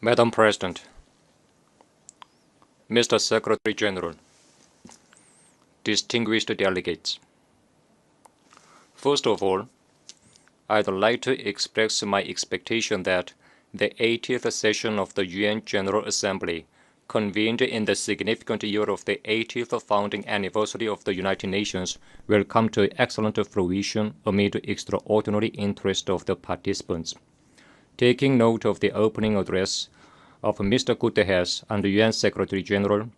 Madam President, Mr. Secretary General, distinguished delegates. First of all, I'd like to express my expectation that the 80th session of the UN General Assembly, convened in the significant year of the 80th founding anniversary of the United Nations, will come to excellent fruition amid extraordinary interest of the participants. Taking note of the opening address of Mr. Guterres and the UN Secretary General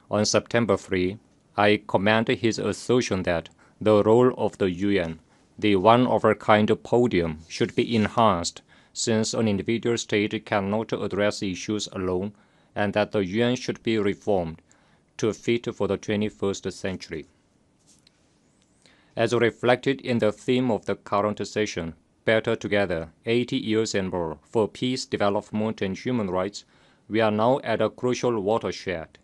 on September 3, I commend his assertion that the role of the UN, the one-of-a-kind podium, should be enhanced, since an individual state cannot address issues alone, and that the UN should be reformed to fit for the 21st century. As reflected in the theme of the current session, Better Together, 80 years and more for peace, development, and human rights, we are now at a crucial watershed,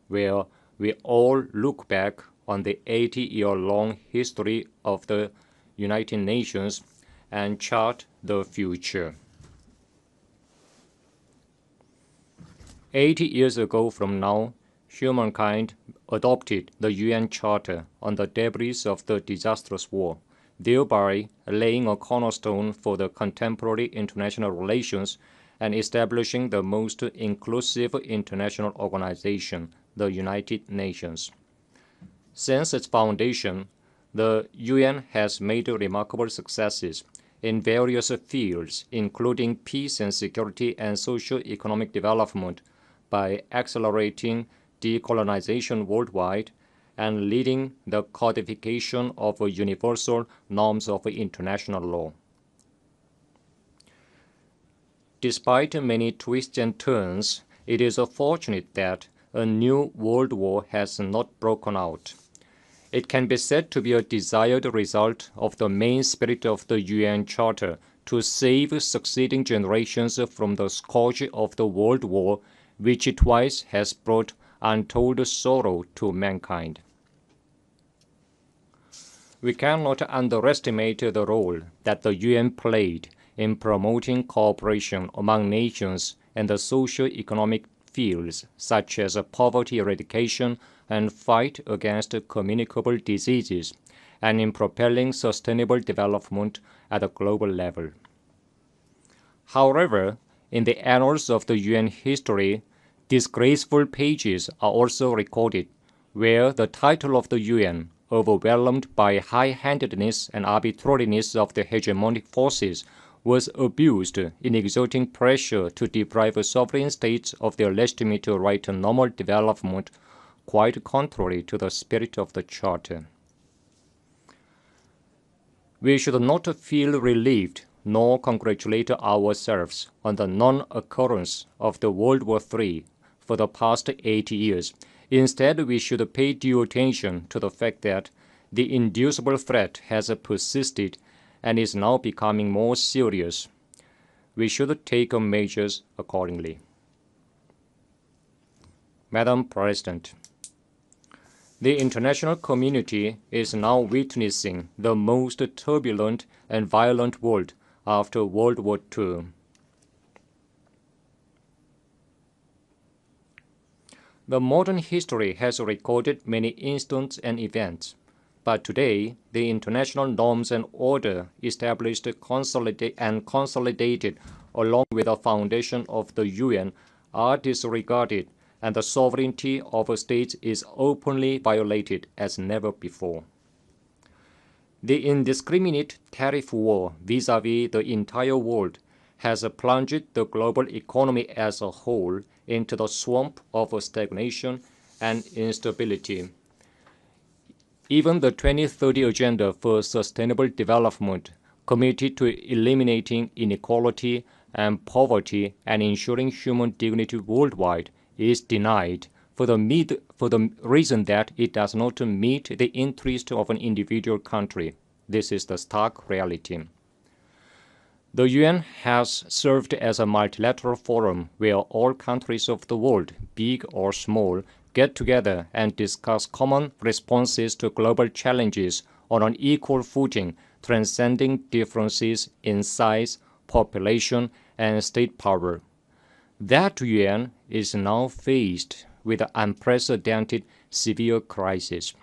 where we all look back on the 80-year-long history of the United Nations and chart the future. 80 years ago from now, humankind adopted the UN Charter on the debris of the disastrous war, thereby laying a cornerstone for the contemporary international relations and establishing the most inclusive international organization, the United Nations. Since its foundation, the UN has made remarkable successes in various fields, including peace and security and socio-economic development, by accelerating decolonization worldwide and leading the codification of universal norms of international law. Despite many twists and turns, it is fortunate that a new world war has not broken out. It can be said to be a desired result of the main spirit of the UN Charter to save succeeding generations from the scourge of the World War, which twice has brought untold sorrow to mankind. We cannot underestimate the role that the UN played in promoting cooperation among nations in the socio-economic fields such as poverty eradication and fight against communicable diseases, and in propelling sustainable development at a global level. However, in the annals of the UN history, disgraceful pages are also recorded, where the title of the UN, overwhelmed by high-handedness and arbitrariness of the hegemonic forces, was abused in exerting pressure to deprive sovereign states of their legitimate right to normal development, quite contrary to the spirit of the Charter. We should not feel relieved nor congratulate ourselves on the non-occurrence of the World War III for the past 80 years. Instead, we should pay due attention to the fact that the inducible threat has persisted and is now becoming more serious. We should take measures accordingly. Madam President, the international community is now witnessing the most turbulent and violent world after World War II. The modern history has recorded many incidents and events, but today the international norms and order established and consolidated along with the foundation of the UN are disregarded, and the sovereignty of states is openly violated as never before. The indiscriminate tariff war vis-à-vis the entire world has plunged the global economy as a whole into the swamp of stagnation and instability. Even the 2030 Agenda for Sustainable Development, committed to eliminating inequality and poverty and ensuring human dignity worldwide, is denied for the reason that it does not meet the interest of an individual country. This is the stark reality. The UN has served as a multilateral forum where all countries of the world, big or small, get together and discuss common responses to global challenges on an equal footing, transcending differences in size, population, and state power. That UN is now faced with an unprecedented severe crisis.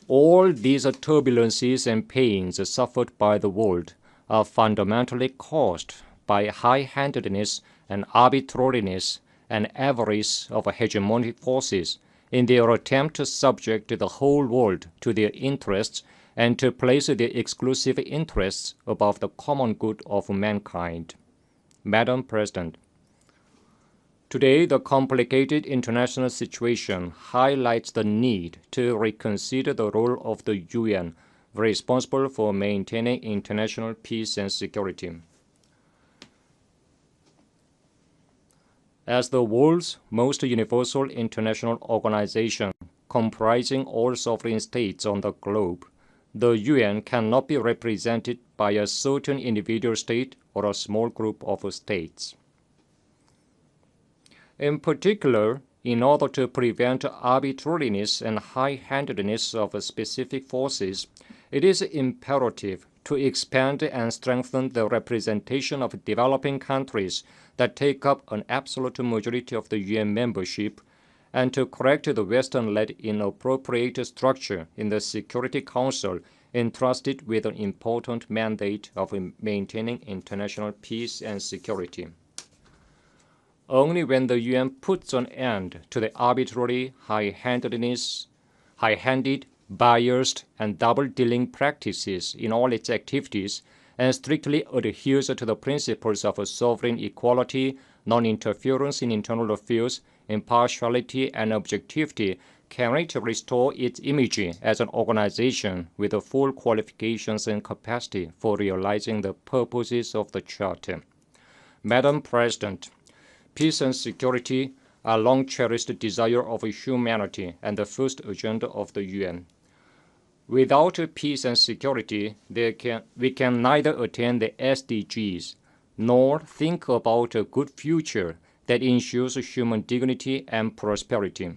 All these turbulences and pains suffered by the world are fundamentally caused by high-handedness and arbitrariness and avarice of hegemonic forces in their attempt to subject the whole world to their interests and to place their exclusive interests above the common good of mankind. Madam President, today, the complicated international situation highlights the need to reconsider the role of the UN responsible for maintaining international peace and security. As the world's most universal international organization, comprising all sovereign states on the globe, the UN cannot be represented by a certain individual state or a small group of states. In particular, in order to prevent arbitrariness and high-handedness of specific forces, it is imperative to expand and strengthen the representation of developing countries that take up an absolute majority of the UN membership, and to correct the Western-led inappropriate structure in the Security Council entrusted with an important mandate of maintaining international peace and security. Only when the UN puts an end to the arbitrary, high-handed, biased, and double-dealing practices in all its activities and strictly adheres to the principles of sovereign equality, non-interference in internal affairs, impartiality, and objectivity, can it restore its image as an organization with the full qualifications and capacity for realizing the purposes of the Charter. Madam President, peace and security are long-cherished desire of humanity and the first agenda of the UN. Without peace and security, we can neither attain the SDGs nor think about a good future that ensures human dignity and prosperity.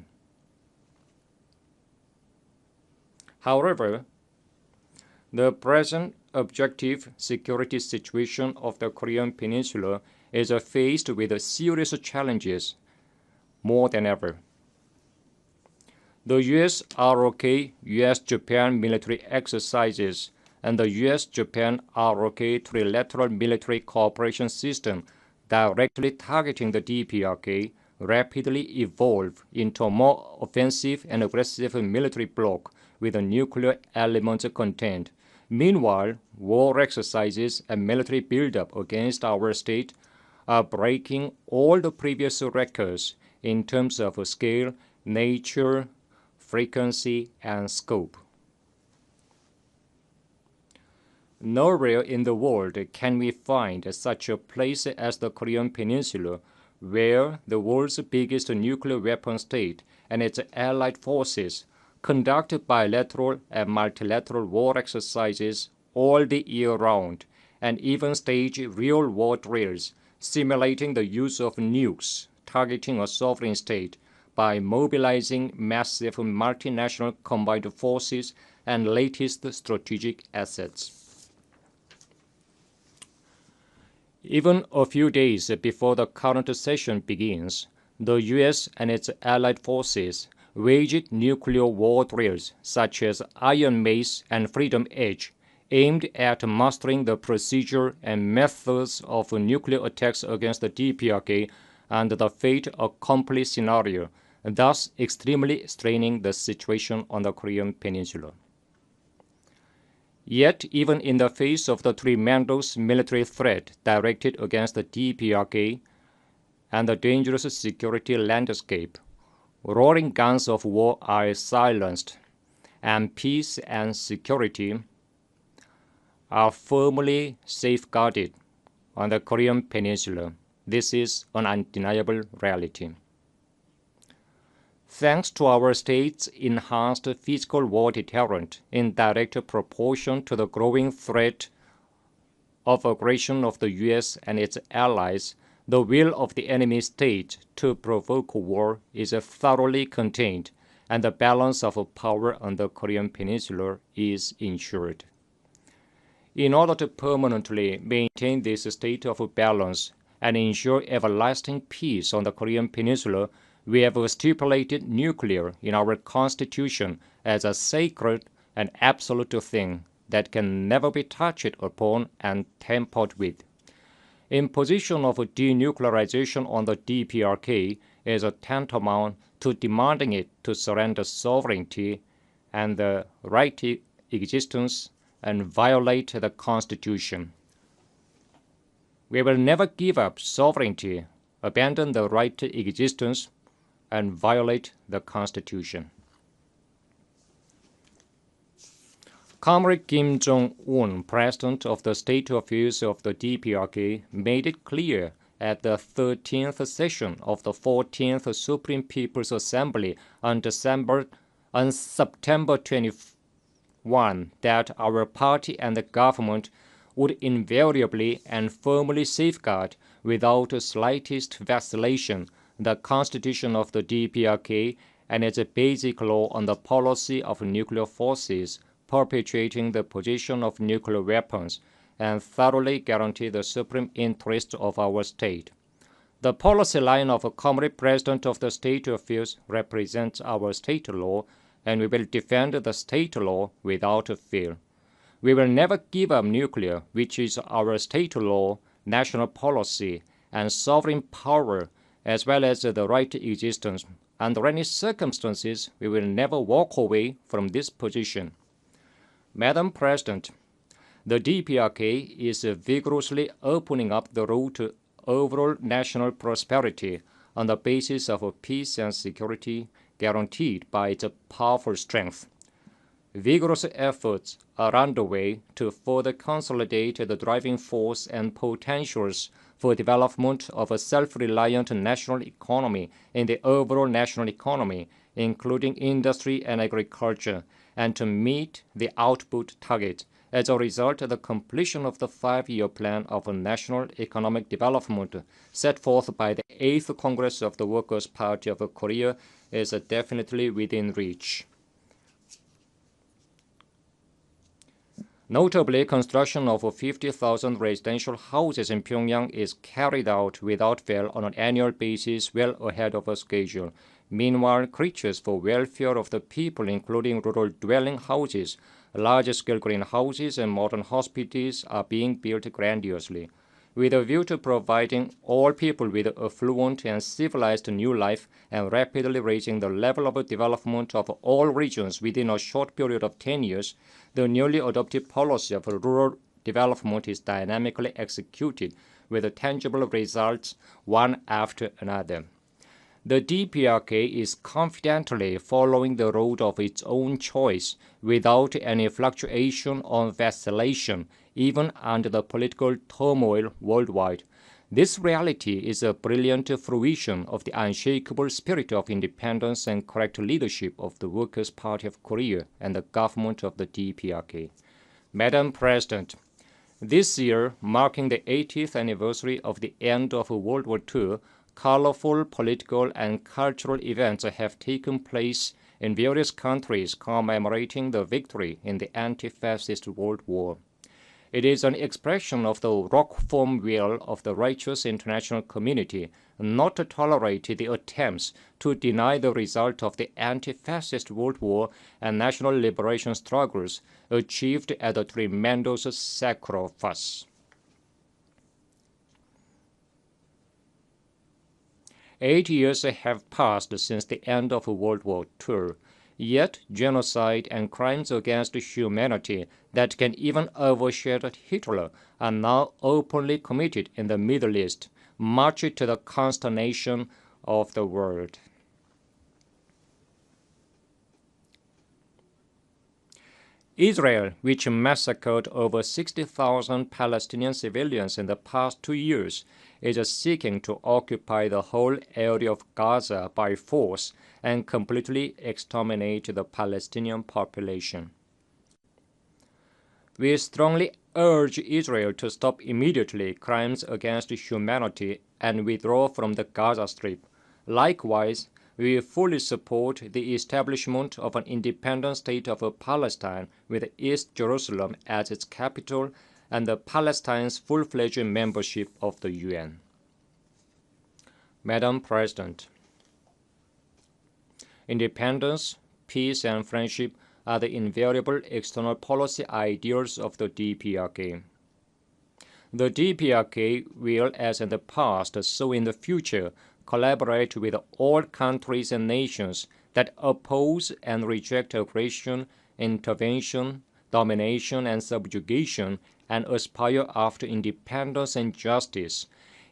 However, the present objective security situation of the Korean Peninsula is faced with serious challenges more than ever. The US-ROK US-Japan military exercises and the US-Japan ROK trilateral military cooperation system directly targeting the DPRK rapidly evolve into a more offensive and aggressive military bloc with a nuclear element content. Meanwhile, war exercises and military buildup against our state are breaking all the previous records in terms of scale, nature, frequency, and scope. Nowhere in the world can we find such a place as the Korean Peninsula, where the world's biggest nuclear weapon state and its allied forces conduct bilateral and multilateral war exercises all the year round, and even stage real war drills simulating the use of nukes targeting a sovereign state by mobilizing massive multinational combined forces and latest strategic assets. Even a few days before the current session begins, the US and its allied forces waged nuclear war drills such as Iron Mace and Freedom Edge, aimed at mastering the procedure and methods of nuclear attacks against the DPRK and the fait accompli scenario, thus extremely straining the situation on the Korean Peninsula. Yet, even in the face of the tremendous military threat directed against the DPRK and the dangerous security landscape, roaring guns of war are silenced, and peace and security are firmly safeguarded on the Korean Peninsula. This is an undeniable reality. Thanks to our state's enhanced physical war deterrent in direct proportion to the growing threat of aggression of the US and its allies, the will of the enemy state to provoke war is thoroughly contained, and the balance of power on the Korean Peninsula is ensured. In order to permanently maintain this state of balance, and ensure everlasting peace on the Korean Peninsula, we have stipulated nuclear in our Constitution as a sacred and absolute thing that can never be touched upon and tampered with. Imposition of denuclearization on the DPRK is tantamount to demanding it to surrender sovereignty and the right to existence and violate the Constitution. We will never give up sovereignty, abandon the right to existence, and violate the Constitution. Comrade Kim Jong-un, president of the State Affairs of the DPRK, made it clear at the 13th session of the 14th Supreme People's Assembly on September 21 that our party and the government would invariably and firmly safeguard, without the slightest vacillation, the Constitution of the DPRK and its basic law on the policy of nuclear forces, perpetuating the possession of nuclear weapons, and thoroughly guarantee the supreme interests of our state. The policy line of a Comrade President of the State Affairs represents our state law, and we will defend the state law without fear. We will never give up nuclear, which is our state law, national policy, and sovereign power, as well as the right to existence. Under any circumstances, we will never walk away from this position. Madam President, the DPRK is vigorously opening up the road to overall national prosperity on the basis of peace and security guaranteed by its powerful strength. Vigorous efforts are underway to further consolidate the driving force and potentials for development of a self-reliant national economy in the overall national economy, including industry and agriculture, and to meet the output target. As a result, the completion of the 5-year plan of national economic development set forth by the 8th Congress of the Workers' Party of Korea is definitely within reach. Notably, construction of 50,000 residential houses in Pyongyang is carried out without fail on an annual basis, well ahead of schedule. Meanwhile, creatures for welfare of the people, including rural dwelling houses, large-scale greenhouses, and modern hospitals, are being built grandiosely. With a view to providing all people with a fluent and civilized new life and rapidly raising the level of development of all regions within a short period of 10 years, the newly adopted policy of rural development is dynamically executed with tangible results one after another. The DPRK is confidently following the road of its own choice without any fluctuation or vacillation, even under the political turmoil worldwide. This reality is a brilliant fruition of the unshakable spirit of independence and correct leadership of the Workers' Party of Korea and the government of the DPRK. Madam President, this year, marking the 80th anniversary of the end of World War II, colorful political and cultural events have taken place in various countries commemorating the victory in the anti-fascist World War. It is an expression of the rock-firm will of the righteous international community not to tolerate the attempts to deny the result of the anti-fascist World War and national liberation struggles achieved at a tremendous sacrifice. 8 years have passed since the end of World War II. Yet genocide and crimes against humanity that can even overshadow Hitler are now openly committed in the Middle East, much to the consternation of the world. Israel, which massacred over 60,000 Palestinian civilians in the past 2 years, is seeking to occupy the whole area of Gaza by force and completely exterminate the Palestinian population. We strongly urge Israel to stop immediately crimes against humanity and withdraw from the Gaza Strip. Likewise, we fully support the establishment of an independent state of Palestine with East Jerusalem as its capital and Palestine's full-fledged membership of the UN. Madam President, independence, peace, and friendship are the invariable external policy ideals of the DPRK. The DPRK will, as in the past, so in the future, collaborate with all countries and nations that oppose and reject aggression, intervention, domination, and subjugation, and aspire after independence and justice,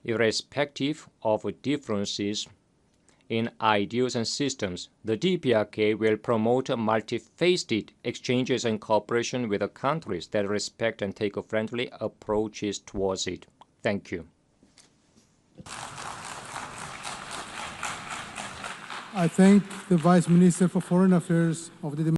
irrespective of differences in ideals and systems. The DPRK will promote multifaceted exchanges and cooperation with the countries that respect and take friendly approaches towards it. Thank you. I thank the Vice Minister for Foreign Affairs of the